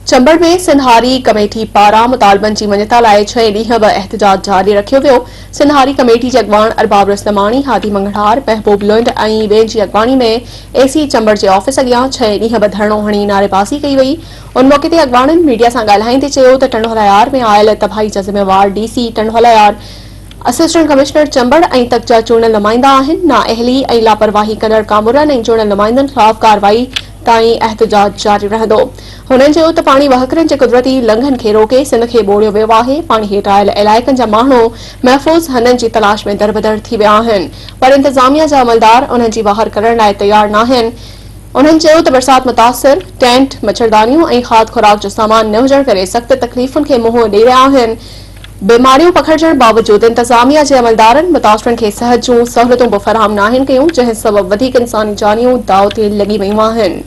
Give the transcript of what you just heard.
चंबड़ में सिंधारी कमेटी पारां मुतालबनि जी मञता लाइ 6 ॾींहं बि एहतजाज जारी रखियो वियो। सिंधारी कमेटी जे अॻवान अरबाब रस्तमाणी, हादी मंगड़ार, महबूब लुंड ऐं ॿियनि जी अॻवानी में एसी चंबड़ जे ऑफिस अॻियां 6 ॾींहं बि धरणो हणी नारेबाज़ी कई वई। उन मौक़े ते अॻवाननि मीडिया सां ॻाल्हाईंदे चयो त टंडोलायार में आयल तबाही जा ज़िम्मेवार डीसी टंडोलायार, असिस्टेंट कमिश्नर चंबड़ ऐं तक जा चूंडियल नुमाइंदा आहिनि। नाअहली ऐं लापरवाही कंदड़ कामरनि ऐं चूंडियल नुमाइंदनि ख़िलाफ़ कार्रवाई ताईं एहतजाज जारी रहंदो। हुननि चयो त पाणी वहकरनि जे कुदरती लंघन खे रोके सिंध खे ॿोड़ियो वियो आहे। पाणी हेठि आयल इलाइक़नि जा माण्हू महफ़ूज़ हंधनि जी तलाश में दरबदर थी विया आहिनि, पर इंतज़ामिया जा अमलदार उन्हनि जी बाहिर करण लाइ तयार न आहिनि। उन्हनि चयो त बरसात मुतासिर टेंट, मच्छरदानियूं ऐं खाद खुराक जो सामान न हुजण करे सख़्त तकलीफ़ुनि खे मुंहुं ॾेई रहिया आहिनि। बीमारियूं पखिड़जण बावजूदि इंतज़ामिया जे अमलदारनि मुतासिरनि खे सिहत जूं सहूलियतूं बि फ़राहम न आहिनि कयूं, जंहिं सबबि वधीक इंसानी जानियूं दाव ते लॻी वयूं आहिनि।